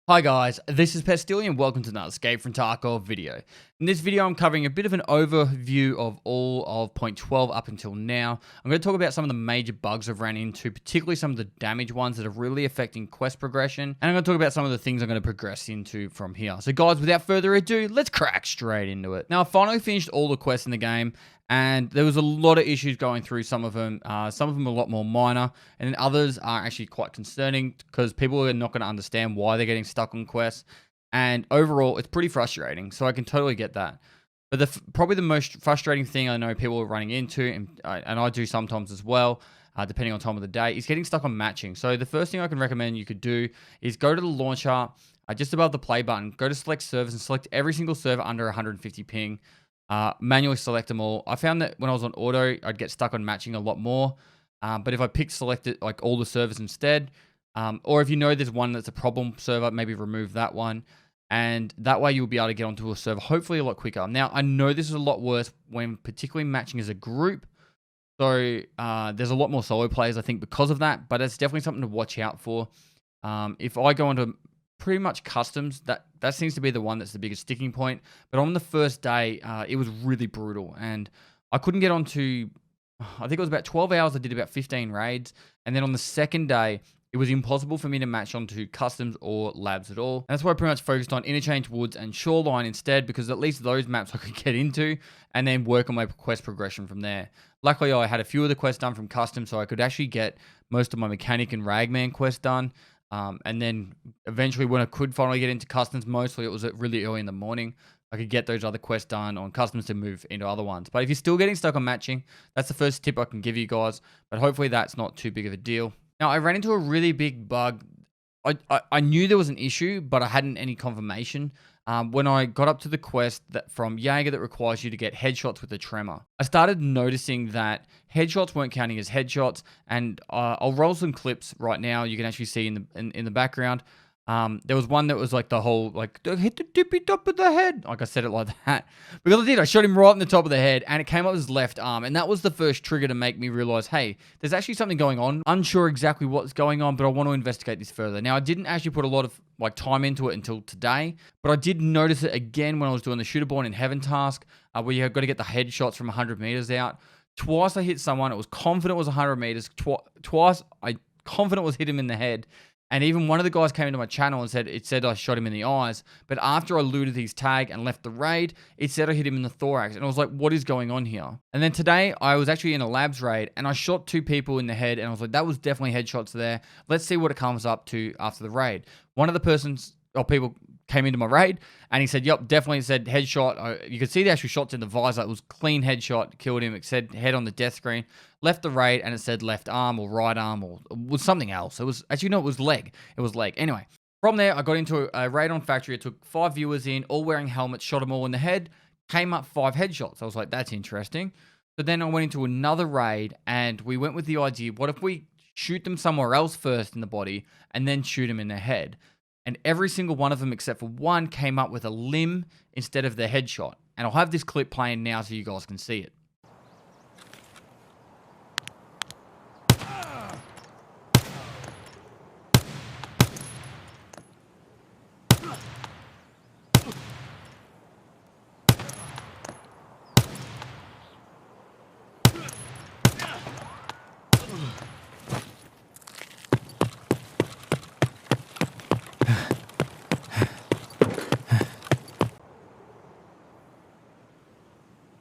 Hi guys, this is Pestily and welcome to another Escape from Tarkov video. In this video I'm covering a bit of an overview of all of point 12 up until now. I'm going to talk about some of the major bugs I've ran into, particularly some of the damage ones that are really affecting quest progression, and I'm going to talk about some of the things I'm going to progress into from here. So guys, without further ado, let's crack straight into it. Now I finally finished all the quests in the game, and there was a lot of issues going through some of them. Some of them are a lot more minor, and then others are actually quite concerning because people are not going to understand why they're getting stuck on quests. And overall, it's pretty frustrating. So I can totally get that. But probably the most frustrating thing I know people are running into, and I do sometimes as well, depending on time of the day, is getting stuck on matching. So the first thing I can recommend you could do is go to the launcher, just above the play button, go to select servers and select every single server under 150 ping. Manually select them all. I found that when I was on auto, I'd get stuck on matching a lot more. But if I selected like all the servers instead, or if you know there's one that's a problem server, maybe remove that one. And that way you'll be able to get onto a server hopefully a lot quicker. Now, I know this is a lot worse when particularly matching as a group. So there's a lot more solo players, I think, because of that. But it's definitely something to watch out for. If I go into pretty much customs, that seems to be the one that's the biggest sticking point. But on the first day, it was really brutal. And I couldn't get onto, I think it was about 12 hours. I did about 15 raids. And then on the second day, it was impossible for me to match onto customs or labs at all. And that's why I pretty much focused on Interchange Woods and Shoreline instead, because at least those maps I could get into and then work on my quest progression from there. Luckily, I had a few of the quests done from customs, so I could actually get most of my mechanic and ragman quests done. And then eventually when I could finally get into customs, mostly it was really early in the morning, I could get those other quests done on customs to move into other ones. But if you're still getting stuck on matching, that's the first tip I can give you guys. But hopefully that's not too big of a deal. Now, I ran into a really big bug. I knew there was an issue, but I hadn't any confirmation. When I got up to the quest from Jaeger that requires you to get headshots with a tremor, I started noticing that headshots weren't counting as headshots. And I'll roll some clips right now. You can actually see in the background. There was one that was like the whole, like, hit the tippy top of the head. Like I said it like that. Because I did. I shot him right in the top of the head and it came up his left arm. And that was the first trigger to make me realize, hey, there's actually something going on. Unsure exactly what's going on, but I want to investigate this further. Now, I didn't actually put a lot of like time into it until today, but I did notice it again when I was doing the Shooter Born in Heaven task, where you have got to get the headshots from 100 meters out. Twice I hit someone. It was confident it was 100 meters. Twice I confident was hit him in the head. And even one of the guys came into my channel and said I shot him in the eyes. But after I looted his tag and left the raid, it said I hit him in the thorax. And I was like, what is going on here? And then today, I was actually in a labs raid and I shot 2 people in the head. And I was like, that was definitely headshots there. Let's see what it comes up to after the raid. One of the people came into my raid and he said, yep, definitely said headshot. You could see the actual shots in the visor. It was clean headshot, killed him. It said head on the death screen. Left the raid and it said left arm or right arm or it was something else. It was actually, no, it was leg. It was leg. Anyway, from there, I got into a raid on factory. It took 5 viewers in, all wearing helmets, shot them all in the head, came up 5 headshots. I was like, that's interesting. So then I went into another raid and we went with the idea, what if we shoot them somewhere else first in the body and then shoot them in the head? And every single one of them, except for one, came up with a limb instead of the headshot. And I'll have this clip playing now so you guys can see it.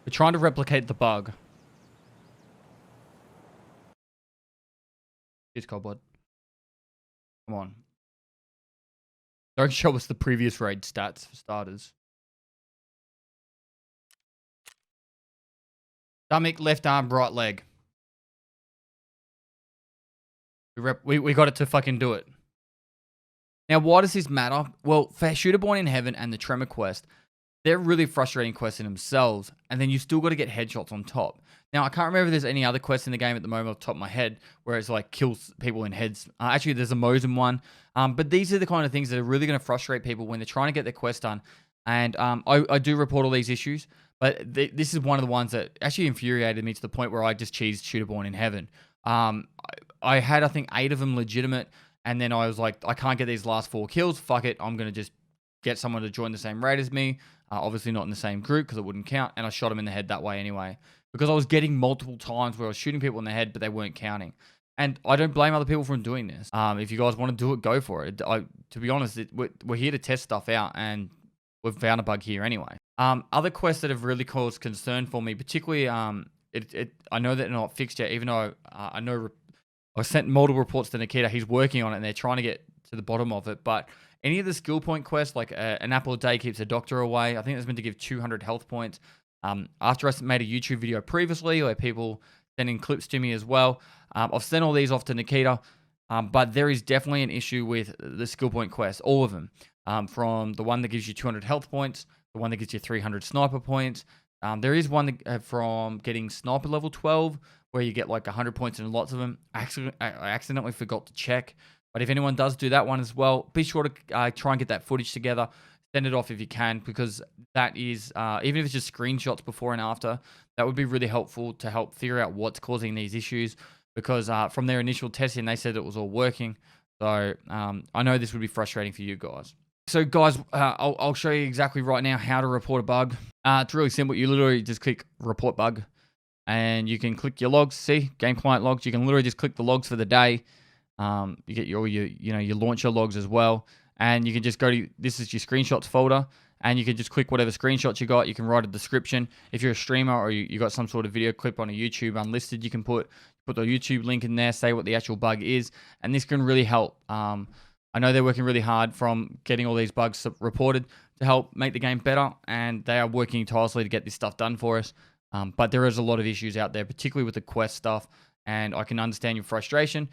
We're trying to replicate the bug. It's cold blood. Come on. Don't show us the previous raid stats for starters. Stomach, left arm, right leg. We got it to fucking do it. Now, why does this matter? Well, for Shooter Born in Heaven and the Tremor quest, they're really frustrating quests in themselves, and then you still got to get headshots on top. Now, I can't remember if there's any other quests in the game at the moment off the top of my head where it's like kills people in heads. Actually, there's a Mosin one. But these are the kind of things that are really going to frustrate people when they're trying to get their quest done. And I do report all these issues, but this is one of the ones that actually infuriated me to the point where I just cheesed Shooter Born in Heaven. I had, I think, 8 of them legitimate, And then I was like, I can't get these last 4 kills. Fuck it. I'm going to just get someone to join the same raid as me. Obviously not in the same group because it wouldn't count. And I shot him in the head that way anyway. Because I was getting multiple times where I was shooting people in the head, but they weren't counting. And I don't blame other people for doing this. If you guys want to do it, go for it. To be honest, we're here to test stuff out, and we've found a bug here anyway. Other quests that have really caused concern for me, particularly, I know that they're not fixed yet, even though I know I sent multiple reports to Nikita. He's working on it, and they're trying to get to the bottom of it. But any of the skill point quests, like an apple a day keeps a doctor away, I think it's meant to give 200 health points. After I made a YouTube video previously where people sending clips to me as well, I've sent all these off to Nikita, but there is definitely an issue with the skill point quests, all of them, from the one that gives you 200 health points, the one that gives you 300 sniper points. There is one that, from getting sniper level 12, where you get like 100 points and lots of them. I accidentally forgot to check, but if anyone does do that one as well, be sure to try and get that footage together. Send it off if you can, because that is, even if it's just screenshots before and after, that would be really helpful to help figure out what's causing these issues, because from their initial testing, they said it was all working. So I know this would be frustrating for you guys. So guys, I'll show you exactly right now how to report a bug. It's really simple. You literally just click report bug, and you can click your logs. See, game client logs. You can literally just click the logs for the day. You get your launcher logs as well. And you can just go to, this is your screenshots folder, and you can just click whatever screenshots you got. You can write a description. If you're a streamer or you got some sort of video clip on a YouTube unlisted, you can put the YouTube link in there, say what the actual bug is, and this can really help. I know they're working really hard from getting all these bugs reported to help make the game better, and they are working tirelessly to get this stuff done for us. But there is a lot of issues out there, particularly with the quest stuff, and I can understand your frustration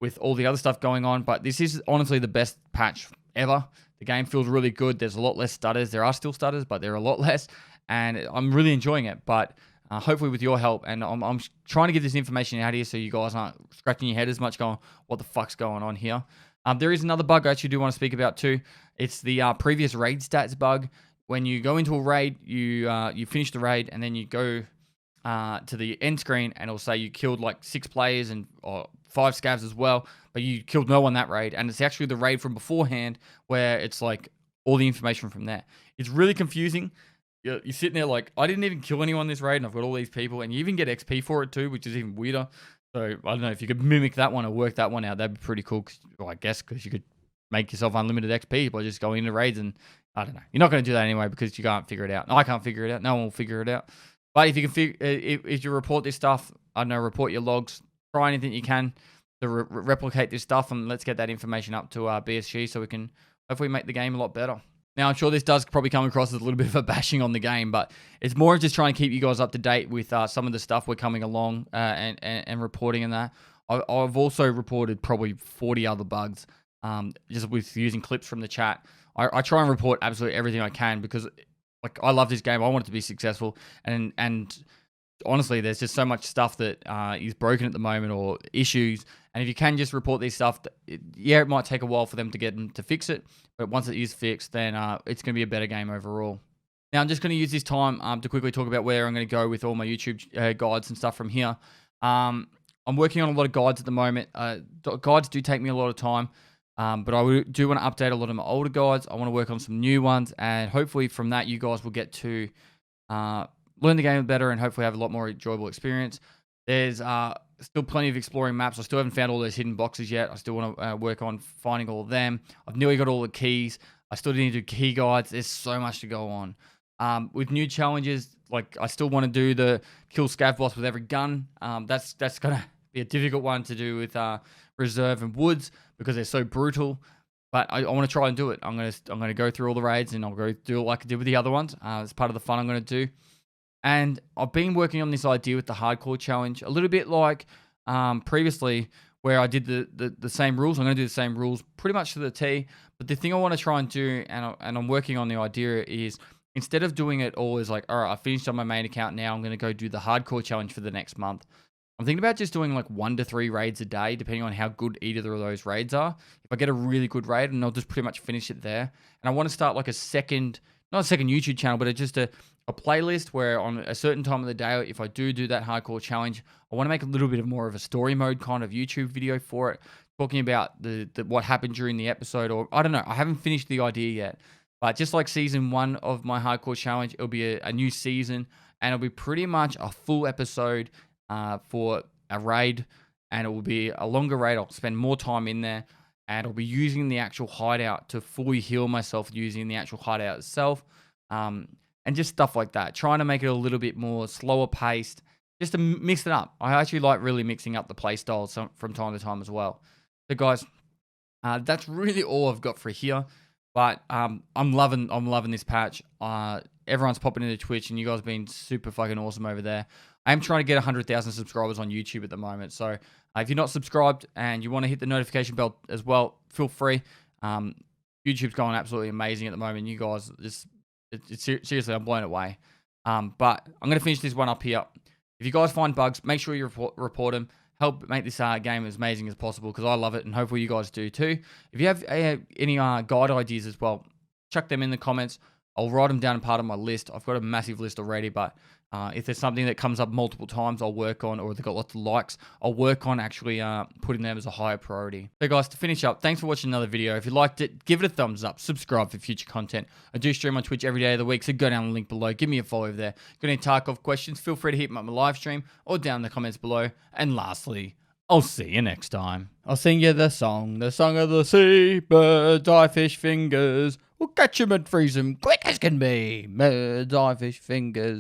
with all the other stuff going on, but this is honestly the best patch ever. The game feels really good. There's a lot less stutters. There are still stutters, but they're a lot less, and I'm really enjoying it. But hopefully with your help, and I'm trying to get this information out here so you guys aren't scratching your head as much going, what the fuck's going on here? There is another bug I actually do want to speak about too. It's the previous raid stats bug. When you go into a raid, you finish the raid, and then you go to the end screen, and it'll say you killed like 6 players and 5 scavs as well, but you killed no one that raid, and it's actually the raid from beforehand where it's like all the information from there. It's really confusing. You're sitting there like, I didn't even kill anyone this raid, and I've got all these people, and you even get XP for it too, which is even weirder. So I don't know if you could mimic that one or work that one out. That'd be pretty cool. Well, I guess because you could make yourself unlimited XP by just going into raids, and I don't know. You're not going to do that anyway because you can't figure it out. I can't figure it out. No one will figure it out. But if you can if you report this stuff, I don't know, report your logs, try anything you can to replicate this stuff, and let's get that information up to BSG so we can hopefully make the game a lot better. Now, I'm sure this does probably come across as a little bit of a bashing on the game, but it's more just trying to keep you guys up to date with some of the stuff we're coming along and reporting in that. I've also reported probably 40 other bugs just with using clips from the chat. I try and report absolutely everything I can because like I love this game. I want it to be successful, and honestly, there's just so much stuff that is broken at the moment or issues. And if you can just report these stuff, it might take a while for them to get them to fix it. But once it is fixed, then it's going to be a better game overall. Now, I'm just going to use this time to quickly talk about where I'm going to go with all my YouTube guides and stuff from here. I'm working on a lot of guides at the moment. Guides do take me a lot of time. But I do want to update a lot of my older guides. I want to work on some new ones. And hopefully from that, you guys will get to learn the game better and hopefully have a lot more enjoyable experience. There's still plenty of exploring maps. I still haven't found all those hidden boxes yet. I still want to work on finding all of them. I've nearly got all the keys. I still need to do key guides. There's so much to go on. With new challenges, like I still want to do the kill scav boss with every gun. That's going to be a difficult one to do with reserve and woods because they're so brutal. But I want to try and do it. I'm gonna go through all the raids and I'll go do it like I did with the other ones. It's part of the fun I'm going to do. And I've been working on this idea with the hardcore challenge, a little bit like previously where I did the same rules. I'm going to do the same rules pretty much to the T. But the thing I want to try and do, and I'm working on the idea, is instead of doing it all as like, all right, I finished on my main account now, I'm going to go do the hardcore challenge for the next month. I'm thinking about just doing like 1 to 3 raids a day, depending on how good either of those raids are. If I get a really good raid, and I'll just pretty much finish it there. And I want to start like not a second YouTube channel, but just a playlist where on a certain time of the day, if I do that hardcore challenge, I want to make a little bit of more of a story mode kind of YouTube video for it talking about the what happened during the episode, or I don't know. I haven't finished the idea yet. But just like season 1 of my hardcore challenge, it'll be a new season, and it'll be pretty much a full episode for a raid, and it will be a longer raid. I'll spend more time in there, and I'll be using the actual hideout to fully heal myself using the actual hideout itself, and just stuff like that. Trying to make it a little bit more slower paced, just to mix it up. I actually like really mixing up the play styles from time to time as well. So guys, that's really all I've got for here. But I'm loving this patch. Everyone's popping into Twitch, and you guys have been super fucking awesome over there. I am trying to get 100,000 subscribers on YouTube at the moment. So if you're not subscribed and you want to hit the notification bell as well, feel free. YouTube's going absolutely amazing at the moment. You guys, seriously, I'm blown away. But I'm going to finish this one up here. If you guys find bugs, make sure you report them. Help make this game as amazing as possible, because I love it, and hopefully you guys do too. If you have any guide ideas as well, chuck them in the comments. I'll write them down as part of my list. I've got a massive list already, but if there's something that comes up multiple times, I'll work on, or they've got lots of likes, I'll work on actually putting them as a higher priority. So guys, to finish up, thanks for watching another video. If you liked it, give it a thumbs up, subscribe for future content. I do stream on Twitch every day of the week, so go down the link below, give me a follow over there. Got any Tarkov questions, feel free to hit me up my live stream or down in the comments below. And lastly, I'll see you next time. I'll sing you the song of the sea, birds, eye, fish, fingers. We'll catch 'em and freeze 'em quick as can be, birds, eye, fish, fingers.